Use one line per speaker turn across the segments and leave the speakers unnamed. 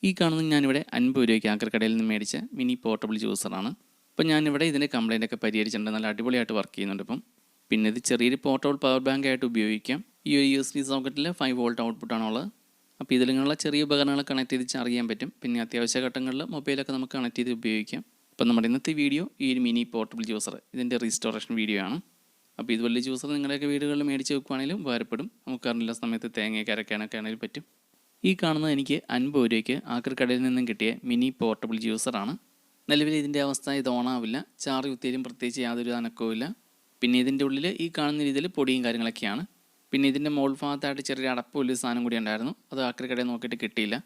ഈ കാണുന്നത് ഞാനിവിടെ 50 രൂപയ്ക്ക് ആക്രിക്കടയിൽ നിന്ന് മേടിച്ച മിനി പോർട്ടബിൾ ജ്യൂസറാണ്. അപ്പോൾ ഞാനിവിടെ ഇതിൻ്റെ കംപ്ലൈൻ്റ് ഒക്കെ പരിഹരിച്ചിട്ടുണ്ട്. നല്ല അടിപൊളിയായിട്ട് വർക്ക് ചെയ്യുന്നുണ്ട്. പിന്നെ ഇത് ചെറിയൊരു പോർട്ടബിൾ പവർ ബാങ്ക് ആയിട്ട് ഉപയോഗിക്കാം. ഈ ഒരു USB സോക്കറ്റിൽ 5 വോൾട്ട് ഔട്ട്പുട്ടാണുള്ളത്. അപ്പോൾ ഇതിലുള്ള ചെറിയ ഉപകരണങ്ങൾ കണക്ട് ചെയ്ത് ചാർജ് ചെയ്യാൻ പറ്റും. പിന്നെ അത്യാവശ്യ ഘട്ടങ്ങളിൽ മൊബൈലൊക്കെ നമുക്ക് കണക്ട് ചെയ്ത് ഉപയോഗിക്കാം. അപ്പോൾ നമ്മുടെ ഇന്നത്തെ വീഡിയോ ഈ ഒരു മിനി പോർട്ടബിൾ ജ്യൂസർ ഇതിൻ്റെ റീസ്റ്റോറേഷൻ വീഡിയോ ആണ്. അപ്പോൾ ഇതുപോലെ ജ്യൂസർ നിങ്ങളുടെയൊക്കെ വീടുകളിൽ മേടിച്ച് വെക്കുകയാണെങ്കിലും ഉപകാരപ്പെടും. നമുക്ക് അറിയില്ല സമയത്ത് തേങ്ങയൊക്കെ അരയ്ക്കാനൊക്കെ ആണെങ്കിലും പറ്റും. ഈ കാണുന്നത് എനിക്ക് 50 രൂപയ്ക്ക് ആക്രിക്കടയിൽ നിന്നും കിട്ടിയ മിനി പോർട്ടബിൾ ജ്യൂസറാണ്. നിലവിൽ ഇതിൻ്റെ അവസ്ഥ ഇത് ഓണാവില്ല, ചാർജ് കുത്തിയാലും പ്രത്യേകിച്ച് യാതൊരു അനക്കവുമില്ല. പിന്നെ ഇതിൻ്റെ ഉള്ളിൽ ഈ കാണുന്ന രീതിയിൽ പൊടിയും കാര്യങ്ങളൊക്കെയാണ്. പിന്നെ ഇതിൻ്റെ മോൾ ഭാഗത്തായിട്ട് ചെറിയ അടപ്പ് വലിയ സാധനം കൂടി ഉണ്ടായിരുന്നു. അത് ആക്രിക്കടയിൽ നോക്കിയിട്ട് കിട്ടിയില്ല.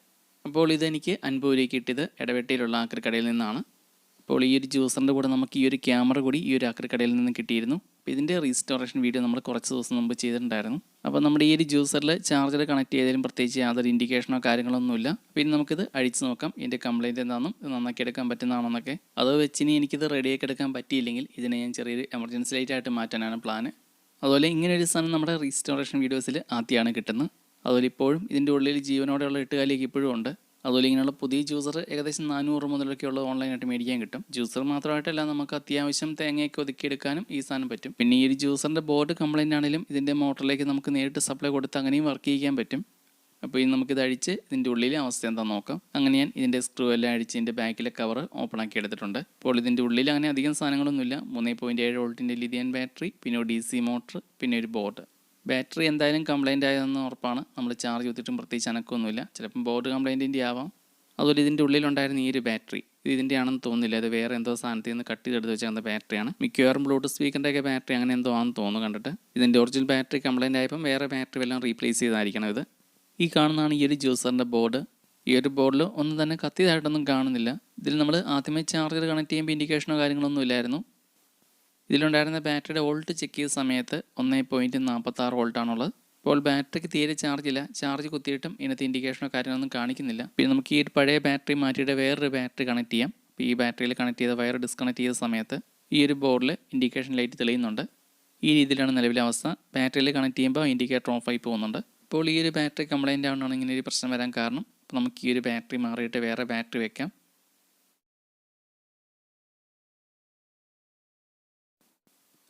അപ്പോൾ ഇതെനിക്ക് 50 രൂപയ്ക്ക് കിട്ടിയത് ഇടവെട്ടിയിലുള്ള ആക്രിക്കടയിൽ നിന്നാണ്. അപ്പോൾ ഈ ഒരു ജ്യൂസറിൻ്റെ കൂടെ നമുക്ക് ഈ ഒരു ക്യാമറ കൂടി ഈ ഒരു ആക്രിക്കടയിൽ നിന്ന് കിട്ടിയിരുന്നു. അപ്പോൾ ഇതിൻ്റെ റീസ്റ്റോറേഷൻ വീഡിയോ നമ്മൾ കുറച്ച് ദിവസം മുമ്പ് ചെയ്തിട്ടുണ്ടായിരുന്നു. അപ്പോൾ നമ്മുടെ ഈ ഒരു ജ്യൂസറിൽ ചാർജർ കണക്ട് ചെയ്താലും പ്രത്യേകിച്ച് യാതൊരു ഇൻഡിക്കേഷനോ കാര്യങ്ങളൊന്നുമില്ല. പിന്നെ നമുക്കിത് അഴിച്ച് നോക്കാം, ഇതിൻ്റെ കംപ്ലയിൻറ്റ് എന്താണെന്നും ഇത് നന്നാക്കി എടുക്കാൻ പറ്റുന്നതാണെന്നൊക്കെ. അത് വെച്ചിനി എനിക്കിത് റെഡിയാക്കി എടുക്കാൻ പറ്റിയില്ലെങ്കിൽ ഇതിനെ ഞാൻ ചെറിയൊരു എമർജൻസി ലൈറ്റായിട്ട് മാറ്റാനാണ് പ്ലാന്. അതുപോലെ ഇങ്ങനെയൊരു സാധനം നമ്മുടെ റീസ്റ്റോറേഷൻ വീഡിയോസിൽ ആദ്യമാണ് കിട്ടുന്നത്. അതുപോലെ ഇപ്പോഴും ഇതിൻ്റെ ഉള്ളിൽ ജീവനോടെയുള്ള എട്ടുകാലിയൊക്കെ ഇപ്പോഴും ഉണ്ട്. അതുപോലെ ഇങ്ങനെയുള്ള പുതിയ ജ്യൂസർ ഏകദേശം 400 മുതലൊക്കെ ഉള്ളത് ഓൺലൈനായിട്ട് മേടിക്കാൻ കിട്ടും. ജ്യൂസർ മാത്രമായിട്ടല്ല, നമുക്ക് അത്യാവശ്യം തേങ്ങയൊക്കെ ഒതുക്കിയെടുക്കാനും ഈ സാധനം പറ്റും. പിന്നെ ഈ ഒരു ജ്യൂസറിൻ്റെ ബോർഡ് കംപ്ലൈൻ്റ് ആണെങ്കിലും ഇതിൻ്റെ മോട്ടറിലേക്ക് നമുക്ക് നേരിട്ട് സപ്ലൈ കൊടുത്ത് അങ്ങനെയും വർക്ക് ചെയ്യാൻ പറ്റും. അപ്പോൾ ഇനി നമുക്കിത് അഴിച്ച് ഇതിൻ്റെ ഉള്ളിലെ അവസ്ഥ എന്താണെന്ന് നോക്കാം. അങ്ങനെ ഞാൻ ഇതിൻ്റെ സ്ക്രൂ എല്ലാം അഴിച്ച് ഇതിൻ്റെ ബാക്കിലെ കവർ ഓപ്പൺ ആക്കി എടുത്തിട്ടുണ്ട്. അപ്പോൾ ഇതിൻ്റെ ഉള്ളിൽ അങ്ങനെ അധികം സാധനങ്ങളൊന്നുമില്ല. 3.7 വോൾട്ടിൻ്റെ ലിഥിയം ബാറ്ററി, പിന്നെ ഒരു DC മോട്ടർ, പിന്നെ ഒരു ബോർഡ്. ബാറ്ററി എന്തായാലും കംപ്ലൈൻ്റ് ആയതെന്ന് ഉറപ്പാണ്. നമ്മൾ ചാർജ് ചെയ്തിട്ടും പ്രത്യേകിച്ച് അനക്കമൊന്നുമില്ല. ചിലപ്പം ബോർഡ് കംപ്ലൈൻറ്റിൻ്റെ ആവാം. അതുപോലെ ഇതിൻ്റെ ഉള്ളിലുണ്ടായിരുന്ന ഈ ഒരു ബാറ്ററി ഇത് ഇതിൻ്റെ ആണെന്ന് തോന്നുന്നില്ല. അത് വേറെ എന്തോ സാധനത്തിൽ നിന്ന് കട്ട് ചെയ്തെടുത്ത് വെച്ചാൽ ബാറ്ററിയാണ്. മിക്കവാറും ബ്ലൂടൂത്ത് സ്പീക്കറിൻ്റെയൊക്കെ ബാറ്ററി അങ്ങനെ എന്തോ ആണെന്ന് തോന്നുന്നു കണ്ടിട്ട്. ഇതിൻ്റെ ഒറിജിനൽ ബാറ്ററി കംപ്ലൈൻ്റ് ആയപ്പം വേറെ ബാറ്ററി എല്ലാം റീപ്ലേസ് ചെയ്തായിരിക്കണം ഇത്. ഈ കാണുന്നതാണ് ഈ ഒരു ജ്യൂസറിൻ്റെ ബോർഡ്. ഈ ഒരു ബോർഡിൽ ഒന്നും തന്നെ കത്തിയതായിട്ടൊന്നും കാണുന്നില്ല. ഇതിൽ നമ്മൾ ആദ്യമേ ചാർജർ കണക്ട് ചെയ്യുമ്പോൾ ഇൻഡിക്കേഷനോ കാര്യങ്ങളൊന്നും ഇല്ലായിരുന്നു. ഇതിലുണ്ടായിരുന്ന ബാറ്ററിയുടെ വോൾട്ട് ചെക്ക് ചെയ്ത സമയത്ത് 1.46 വോൾട്ടാണുള്ളത്. ഇപ്പോൾ ബാറ്ററിക്ക് തീരെ ചാർജില്ല. ചാർജ് കുത്തിയിട്ടും ഇതിനകത്ത് ഇൻഡിക്കേഷനോ കാര്യങ്ങളൊന്നും കാണിക്കുന്നില്ല. പിന്നെ നമുക്ക് ഈ പഴയ ബാറ്ററി മാറ്റിയിട്ട് വേറൊരു ബാറ്ററി കണക്ട് ചെയ്യാം. അപ്പോൾ ഈ ബാറ്ററിയിൽ കണക്ട് ചെയ്ത വയർ ഡിസ്കണക്ട് ചെയ്ത സമയത്ത് ഈ ഒരു ബോർഡിൽ ഇൻഡിക്കേഷൻ ലൈറ്റ് തെളിയുന്നുണ്ട്. ഈ രീതിയിലാണ് നിലവിലെ അവസ്ഥ. ബാറ്ററിയിൽ കണക്ട് ചെയ്യുമ്പോൾ ഇൻഡിക്കേറ്റർ ഓഫായി പോകുന്നുണ്ട്. ഇപ്പോൾ ഈ ഒരു ബാറ്ററി കംപ്ലൈൻ്റ് ആവുന്നതാണ് ഇങ്ങനെ ഒരു പ്രശ്നം വരാൻ കാരണം. അപ്പോൾ നമുക്ക് ഈ ഒരു ബാറ്ററി മാറിയിട്ട് വേറെ ബാറ്ററി വെക്കാം.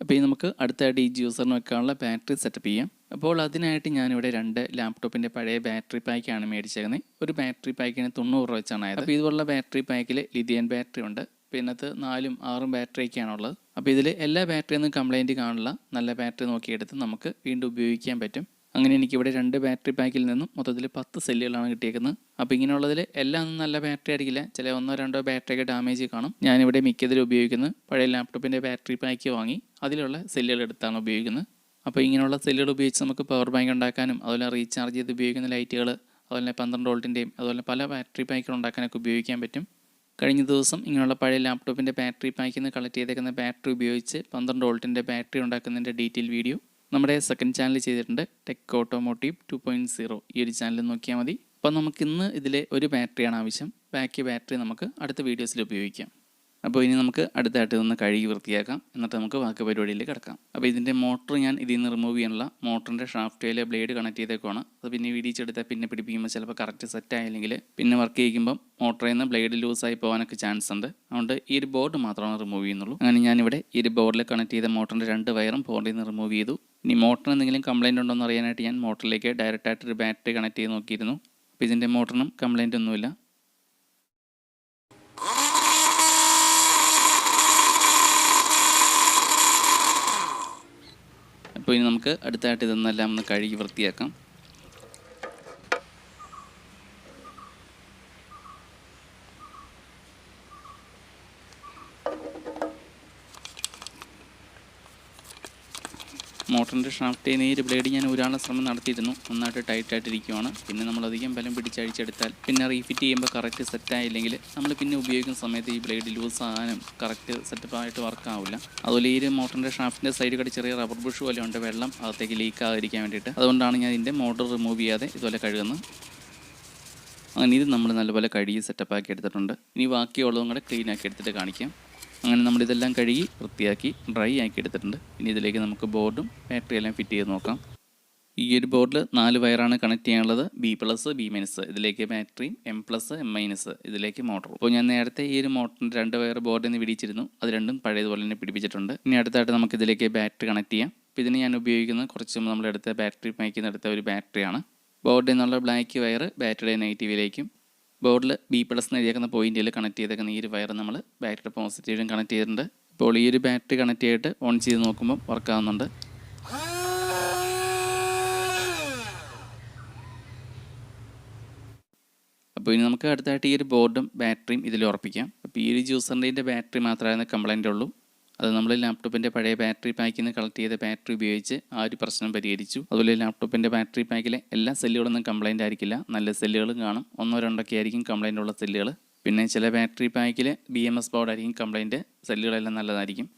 അപ്പോൾ ഈ നമുക്ക് അടുത്തായിട്ട് ഈ ജ്യൂസറിന് വെക്കാനുള്ള ബാറ്ററി സെറ്റപ്പ് ചെയ്യാം. അപ്പോൾ അതിനായിട്ട് ഞാനിവിടെ 2 ലാപ്ടോപ്പിൻ്റെ പഴയ ബാറ്ററി പാക്കാണ് മേടിച്ചേക്കുന്നത്. ഒരു ബാറ്ററി പാക്കിന് 90 രൂപ വെച്ചാണ് ആയത്. അപ്പോൾ ഇതുപോലുള്ള ബാറ്ററി പാക്കിൽ ലിഥിയം ബാറ്ററി ഉണ്ട്. പിന്നെ 4ഉം 6ഉം ബാറ്ററിയൊക്കെയാണുള്ളത്. അപ്പോൾ ഇതിൽ എല്ലാ ബാറ്ററിയൊന്നും കംപ്ലൈൻറ്റ് കാണില്ല. നല്ല ബാറ്ററി നോക്കിയെടുത്ത് നമുക്ക് വീണ്ടും ഉപയോഗിക്കാൻ പറ്റും. അങ്ങനെ എനിക്കിവിടെ 2 ബാറ്ററി പാക്കിൽ നിന്നും മൊത്തത്തിൽ 10 സെല്ലുകളാണ് കിട്ടിയേക്കുന്നത്. അപ്പോൾ ഇങ്ങനെയുള്ളതിൽ എല്ലാം ഒന്നും നല്ല ബാറ്ററി ആയിരിക്കില്ല. ചില 1-2 ബാറ്ററിയൊക്കെ ഡാമേജ് കാണും. ഞാനിവിടെ മിക്കതിലും ഉപയോഗിക്കുന്നത് പഴയ ലാപ്ടോപ്പിൻ്റെ ബാറ്ററി പാക്ക് വാങ്ങി അതിലുള്ള സെല്ലുകൾ എടുത്താണ് ഉപയോഗിക്കുന്നത്. അപ്പോൾ ഇങ്ങനെയുള്ള സെല്ലുകൾ ഉപയോഗിച്ച് നമുക്ക് പവർ ബാങ്ക് ഉണ്ടാക്കാനും അതുപോലെ റീചാർജ് ചെയ്ത് ഉപയോഗിക്കുന്ന ലൈറ്റുകൾ, അതുപോലെ 12 വോൾട്ടിൻ്റെയും അതുപോലെ പല ബാറ്ററി പാക്കുകൾ ഉണ്ടാക്കാനൊക്കെ ഉപയോഗിക്കാൻ പറ്റും. കഴിഞ്ഞ ദിവസം ഇങ്ങനെയുള്ള പഴയ ലാപ്ടോപ്പിൻ്റെ ബാറ്ററി പാക്കിൽ നിന്ന് കളക്ട് ചെയ്തേക്കുന്ന ബാറ്ററി ഉപയോഗിച്ച് 12 വോൾട്ടിൻ്റെ ബാറ്ററി ഉണ്ടാക്കുന്നതിൻ്റെ ഡീറ്റെയിൽ വീഡിയോ നമ്മുടെ സെക്കൻഡ് ചാനൽ ചെയ്തിട്ടുണ്ട്. ടെക് ഓട്ടോമോട്ടീവ് 2.0 ഈ ഒരു ചാനൽ നോക്കിയാൽ മതി. അപ്പോൾ നമുക്കിന്ന് ഇതിലെ ഒരു ബാറ്ററിയാണ് ആവശ്യം. ബാക്കി ബാറ്ററി നമുക്ക് അടുത്ത വീഡിയോസിൽ ഉപയോഗിക്കാം. അപ്പോൾ ഇനി നമുക്ക് അടുത്തായിട്ട് ഇതൊന്ന് കഴുകി വൃത്തിയാക്കാം. എന്നിട്ട് നമുക്ക് ബാക്കി പരിപാടിയിലേക്ക് കിടക്കാം. അപ്പോൾ ഇതിൻ്റെ മോട്ടർ ഞാൻ ഇതിൽ നിന്ന് റിമൂവ് ചെയ്യാനുള്ള മോട്ടറിൻ്റെ ഷാഫ്റ്റിലെ ബ്ലേഡ് കണക്ട് ചെയ്തേക്കുവാണ്. അത് പിന്നെ വീടിച്ചെടുത്താൽ പിന്നെ പിടിപ്പിക്കുമ്പോൾ ചിലപ്പോൾ കറക്റ്റ് സെറ്റ് ആയില്ലെങ്കിൽ പിന്നെ വർക്ക് ചെയ്യുമ്പം മോട്ടറിൽ നിന്ന് ബ്ലേഡ് ലൂസായി പോകാനൊക്കെ ചാൻസ് ഉണ്ട്. അതുകൊണ്ട് ഈ ഒരു ബോർഡ് മാത്രമാണ് റിമൂവ് ചെയ്യുന്നുള്ളൂ. അങ്ങനെ ഞാനിവിടെ ഈ ഒരു ബോർഡിൽ കണക്ട് ചെയ്ത മോട്ടറിൻ്റെ 2 വയറും ബോർഡിൽ നിന്ന് റിമൂവ് ചെയ്തു. ഇനി മോട്ടറിന് എന്തെങ്കിലും കംപ്ലയിൻ്റ് ഉണ്ടോ എന്ന് അറിയാനായിട്ട് ഞാൻ മോട്ടറിലേക്ക് ഡയറക്റ്റായിട്ടൊരു ബാറ്ററി കണക്ട് ചെയ്ത് നോക്കിയിരുന്നു. അപ്പോൾ ഇതിൻ്റെ മോട്ടറിനും കംപ്ലയിൻ്റ് ഒന്നുമില്ല. അപ്പോൾ ഇനി നമുക്ക് അടുത്തായിട്ട് ഇതൊന്നെല്ലാം ഒന്ന് കഴുകി വൃത്തിയാക്കാം. മോട്ടറിൻ്റെ ഷാഫ്റ്റിൽ ഈ ഒരു ബ്ലേഡ് ഞാൻ ഊരാനുള്ള ശ്രമം നടത്തിയിരുന്നു. നന്നായിട്ട് ടൈറ്റായിട്ടിരിക്കുകയാണ്. പിന്നെ നമ്മളധികം ബലം പിടിച്ചഴിച്ചെടുത്താൽ പിന്നെ റീഫിറ്റ് ചെയ്യുമ്പോൾ കറക്റ്റ് സെറ്റായില്ലെങ്കിൽ നമ്മൾ പിന്നെ ഉപയോഗിക്കുന്ന സമയത്ത് ഈ ബ്ലേഡ് ലൂസ് ആകാനും കറക്റ്റ് സെറ്റപ്പായിട്ട് വർക്കാവില്ല. അതുപോലെ ഈ ഒരു മോട്ടറിൻ്റെ ഷാഫ്റ്റിൻ്റെ സൈഡിൽ കൂടി ചെറിയ റബ്ബർ ബുഷ് പോലെ ഉണ്ട്, വെള്ളം അകത്തേക്ക് ലീക്ക് ആകാതിരിക്കാൻ വേണ്ടിയിട്ട്. അതുകൊണ്ടാണ് ഞാൻ ഇതിൻ്റെ മോട്ടർ റിമൂവ് ചെയ്യാതെ ഇതുപോലെ കഴുകുന്നത്. അങ്ങനെ ഇത് നമ്മൾ നല്ലപോലെ കഴുകി സെറ്റപ്പാക്കി എടുത്തിട്ടുണ്ട്. ഇനി ബാക്കിയുള്ളതും കൂടെ ക്ലീൻ ആക്കി എടുത്തിട്ട് കാണിക്കാം. അങ്ങനെ നമ്മളിതെല്ലാം കഴുകി വൃത്തിയാക്കി ഡ്രൈ ആക്കി എടുത്തിട്ടുണ്ട്. ഇനി ഇതിലേക്ക് നമുക്ക് ബോർഡും ബാറ്ററിയെല്ലാം ഫിറ്റ് ചെയ്ത് നോക്കാം. ഈ ഒരു ബോർഡിൽ 4 വയറാണ് കണക്ട് ചെയ്യാനുള്ളത്. B+, B-, ഇതിലേക്ക് ബാറ്ററിയും M+, M-, ഇതിലേക്ക് മോട്ടറും. അപ്പോൾ ഞാൻ നേരത്തെ ഈ ഒരു മോട്ടറിൻ്റെ 2 വയർ ബോർഡിൽ നിന്ന് പിടിച്ചിരുന്നു. അത് രണ്ടും പഴയതുപോലെ തന്നെ പിടിപ്പിച്ചിട്ടുണ്ട്. ഇനി അടുത്തായിട്ട് നമുക്ക് ഇതിലേക്ക് ബാറ്ററി കണക്ട് ചെയ്യാം. അപ്പോൾ ഇതിന് ഞാൻ ഉപയോഗിക്കുന്നത് കുറച്ച് നമ്മളെടുത്ത ബാറ്ററി പാക്കിൽ നിന്ന് എടുത്ത ഒരു ബാറ്ററിയാണ്. ബോർഡിൽ നിന്നുള്ള ബ്ലാക്ക് വയർ ബാറ്ററിയുടെ നെഗറ്റീവിലേക്കും ബോർഡിൽ B+ എന്ന് എഴുതിയേക്കുന്ന പോയിന്റിൽ കണക്ട് ചെയ്തേക്കുന്ന ഈ ഒരു വയർ നമ്മൾ ബാറ്ററി പോസിറ്റീവിലും കണക്ട് ചെയ്തിട്ടുണ്ട്. ഇപ്പോൾ ഈ ഒരു ബാറ്ററി കണക്ട് ചെയ്തിട്ട് ഓൺ ചെയ്ത് നോക്കുമ്പോൾ വർക്ക് ആവുന്നുണ്ട്. അപ്പോൾ ഇനി നമുക്ക് അടുത്തായിട്ട് ഈ ഒരു ബോർഡും ബാറ്ററിയും ഇതിൽ ഉറപ്പിക്കാം. അപ്പോൾ ഈ ഒരു ജ്യൂസറിൻ്റെ ബാറ്ററി മാത്രമായിരുന്നു കംപ്ലൈൻ്റ് ഉള്ളൂ. അത് നമ്മൾ ലാപ്ടോപ്പിൻ്റെ പഴയ ബാറ്ററി പാക്കിൽ നിന്ന് കളക്ട് ചെയ്ത ബാറ്ററി ഉപയോഗിച്ച് ആ ഒരു പ്രശ്നം പരിഹരിച്ചു. അതുപോലെ ലാപ്ടോപ്പിൻ്റെ ബാറ്ററി പാക്കിലെ എല്ലാ സെല്ലുകളൊന്നും കംപ്ലൈൻ്റ് ആയിരിക്കില്ല. നല്ല സെല്ലുകളും കാണും. 1-2 ആയിരിക്കും കംപ്ലൈൻ്റ് ഉള്ള സെല്ലുകൾ. പിന്നെ ചില ബാറ്ററി പാക്കിൽ BMS ബോർഡായിരിക്കും കംപ്ലൈൻറ്റ്. സെല്ലുകളെല്ലാം നല്ലതായിരിക്കും.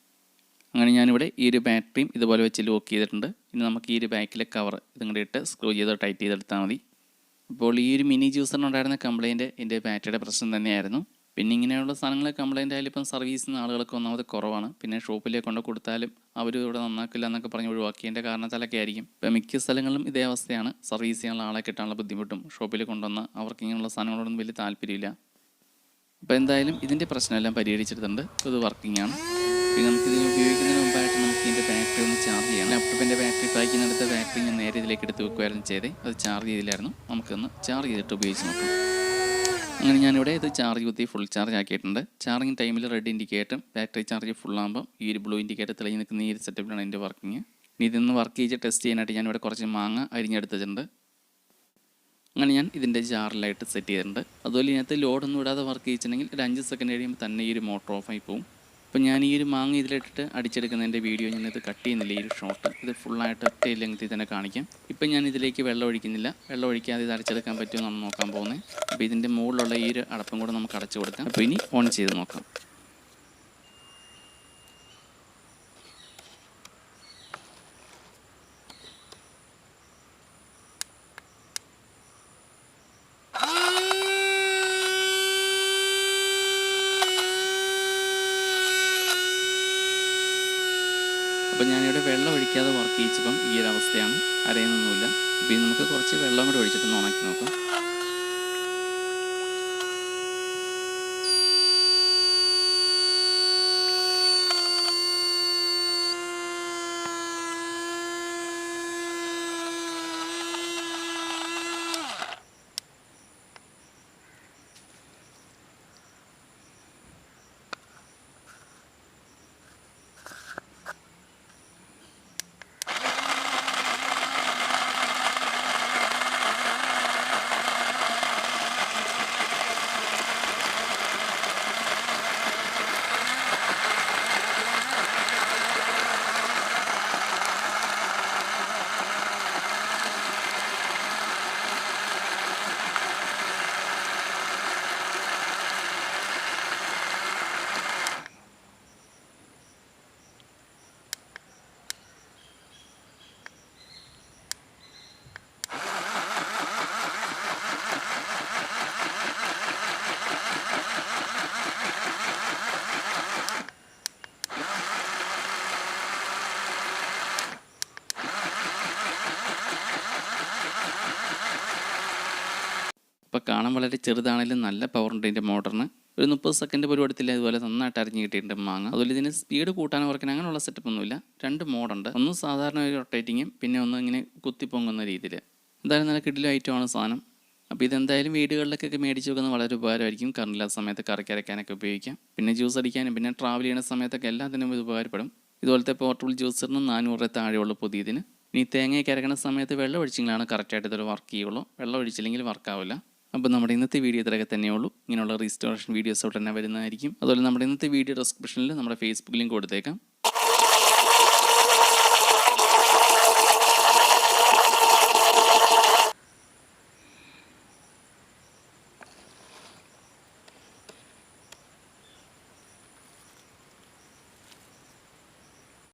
അങ്ങനെ ഞാനിവിടെ ഈ ഒരു ബാറ്ററിയും ഇതുപോലെ വെച്ച് ലോക്ക് ചെയ്തിട്ടുണ്ട്. ഇനി നമുക്ക് ഈ ഒരു ബാക്കിലെ കവർ ഇതും ഇട്ട് സ്ക്രൂ ചെയ്ത് ടൈറ്റ് ചെയ്തെടുത്താൽ മതി. അപ്പോൾ ഈ ഒരു മിനി ജ്യൂസറിനുണ്ടായിരുന്ന കംപ്ലൈൻറ്റ് എൻ്റെ ബാറ്ററിയുടെ പ്രശ്നം തന്നെയായിരുന്നു. പിന്നെ ഇങ്ങനെയുള്ള സാധനങ്ങൾ കംപ്ലൈൻ്റ് ആയാലും ഇപ്പം സർവീസിന് ആളുകൾക്ക് ഒന്നാമത് കുറവാണ്. പിന്നെ ഷോപ്പിലേക്ക് കൊണ്ട് കൊടുത്താലും അവർ ഇവിടെ നന്നാക്കില്ല എന്നൊക്കെ പറഞ്ഞ് ഒഴിവാക്കിയതിൻ്റെ കാരണത്താലൊക്കെ ആയിരിക്കും. ഇപ്പം മിക്ക സ്ഥലങ്ങളിലും ഇതേ അവസ്ഥയാണ്. സർവീസ് ചെയ്യാനുള്ള ആളെ കിട്ടാനുള്ള ബുദ്ധിമുട്ടും ഷോപ്പിൽ കൊണ്ടുവന്ന് അവർക്ക് ഇങ്ങനെയുള്ള സാധനങ്ങളോടൊന്നും വലിയ താല്പര്യമില്ല. അപ്പോൾ എന്തായാലും ഇതിൻ്റെ പ്രശ്നമെല്ലാം പരിഹരിച്ചിട്ടുണ്ട്. ഇത് വർക്കിംഗ് ആണ്. പിന്നെ നമുക്കിതിന് ഉപയോഗിക്കുന്നതിന് മുമ്പായിട്ട് നമുക്ക് ഇതിൻ്റെ ബാറ്ററി ഒന്ന് ചാർജ് ചെയ്യണം. ലാപ്ടോപ്പിൻ്റെ ബാറ്ററി പാക്കിനടുത്ത ബാറ്ററി ഞാൻ നേരെ ഇതിലേക്ക് എടുത്ത് വെക്കുമായിരുന്നു ചെയ്തേ. അത് ചാർജ് ചെയ്തില്ലായിരുന്നു. നമുക്കൊന്ന് ചാർജ് ചെയ്തിട്ട് ഉപയോഗിച്ച് നോക്കാം. അങ്ങനെ ഞാനിവിടെ ഇത് ചാർജ് കുത്തി ഫുൾ ചാർജ് ആക്കിയിട്ടുണ്ട്. ചാർജിങ് ടൈമിൽ റെഡ് ഇൻഡിക്കേറ്ററും ബാറ്ററി ചാർജ് ഫുള്ളാകുമ്പം ഈ ഒരു ബ്ലൂ ഇൻഡിക്കേറ്റർ തെളിഞ്ഞ് നിൽക്കുന്ന ഈ ഒരു സെറ്റപ്പിലാണ് എൻ്റെ വർക്കിങ്. ഇനി ഇതൊന്ന് വർക്ക് ചെയ്ത് ടെസ്റ്റ് ചെയ്യാനായിട്ട് ഞാനിവിടെ കുറച്ച് മാങ്ങ അരിഞ്ഞെടുത്തിട്ടുണ്ട്. അങ്ങനെ ഞാൻ ഇതിൻ്റെ ജാറിലായിട്ട് സെറ്റ് ചെയ്തിട്ടുണ്ട്. അതുപോലെ ഇതിനകത്ത് ലോഡൊന്നും ഇടാതെ വർക്ക് ചെയ്തിട്ടുണ്ടെങ്കിൽ ഒരു 5 സെക്കൻഡ് കഴിയുമ്പോൾ തന്നെ ഈ ഒരു മോട്ടർ ഓഫായി പോകും. അപ്പോൾ ഞാൻ ഈ ഒരു മാങ്ങ ഇതിലിട്ടിട്ട് അടിച്ചെടുക്കുന്നതിൻ്റെ വീഡിയോ ഞാനിത് കട്ട് ചെയ്യുന്നില്ല. ഈ ഒരു ഷോട്ട് ഇത് ഫുള്ളായിട്ട് ഒറ്റ ലെങ്ത്തിൽ തന്നെ കാണിക്കാം. ഇപ്പം ഞാൻ ഇതിലേക്ക് വെള്ളം ഒഴിക്കുന്നില്ല. വെള്ളം ഒഴിക്കാതെ ഇത് അടച്ചെടുക്കാൻ പറ്റുമോ എന്നാണ് നോക്കാൻ പോകുന്നത്. അപ്പോൾ ഇതിൻ്റെ മുകളിലുള്ള ഈ ഒരു അടപ്പും കൂടെ നമുക്ക് അടച്ചു കൊടുക്കാം. അപ്പോൾ ഇനി ഓൺ ചെയ്ത് നോക്കാം. അപ്പോൾ ഞാനിവിടെ വെള്ളം ഒഴിക്കാതെ വർക്ക് ചെയ്യിച്ചപ്പം ഈ ഒരു അവസ്ഥയാണ്. അരയുന്നൊന്നുമില്ല. അപ്പോൾ ഇനി നമുക്ക് കുറച്ച് വെള്ളം കൂടെ ഒഴിച്ചിട്ടൊന്ന് ഉണക്കി നോക്കാം. ഇപ്പോൾ കാണാൻ വളരെ ചെറുതാണെങ്കിലും നല്ല പവർ ഉണ്ട് ഇതിൻ്റെ മോട്ടറിന്. ഒരു 30 സെക്കൻഡ് പോലും എടുത്തില്ല. ഇതുപോലെ നന്നായിട്ട് അരിഞ്ഞ് കിട്ടിയിട്ടുണ്ട് മാങ്ങ. അതുപോലെ ഇതിന് സ്പീഡ് കൂട്ടാനോ കുറയ്ക്കാനോ അങ്ങനെയുള്ള സെറ്റപ്പ് ഒന്നുമില്ല. 2 മോഡുണ്ട്. ഒന്ന് സാധാരണ ഒരു റൊട്ടേറ്റിങ്ങും പിന്നെ ഒന്ന് ഇങ്ങനെ കുത്തിപ്പൊങ്ങുന്ന രീതിയിൽ. എന്തായാലും നല്ല കിടിലൻ ഐറ്റമാണ് സാധനം. അപ്പോൾ ഇതെന്തായാലും വീടുകളിലൊക്കെ മേടിച്ച് വെക്കുന്നത് വളരെ ഉപകാരമായിരിക്കും. കറണ്ടില്ലാത്ത സമയത്ത് കറിക്ക് അരയ്ക്കാനൊക്കെ ഉപയോഗിക്കാം. പിന്നെ ജ്യൂസ് അടിക്കാനും പിന്നെ ട്രാവൽ ചെയ്യുന്ന സമയത്തൊക്കെ എല്ലാത്തിനും ഇത് ഉപകാരപ്പെടും. ഇതുപോലത്തെ പോർട്ടബിൾ ജ്യൂസറിന് 400 താഴെയുള്ള പുതിയതിന്. ഇനി തേങ്ങയൊക്കെ അരയ്ക്കുന്ന സമയത്ത് വെള്ളം ഒഴിച്ചെങ്കിലാണ് കറക്റ്റായിട്ട് ഇതൊരു വർക്ക് ചെയ്യുള്ളൂ. വെള്ളം ഒഴിച്ചില്ലെങ്കിൽ വർക്കാവില്ല. അപ്പോൾ നമ്മുടെ ഇന്നത്തെ വീഡിയോ ഇത്രയൊക്കെ തന്നെയുള്ളൂ. ഇങ്ങനെയുള്ള റീസ്റ്റോറേഷൻ വീഡിയോസ് ഉടനെ വരുന്നതായിരിക്കും. അതുപോലെ നമ്മുടെ ഇന്നത്തെ വീഡിയോ ഡിസ്ക്രിപ്ഷനിൽ നമ്മുടെ ഫേസ്ബുക്ക് ലിങ്ക് കൊടുത്തേക്കാം.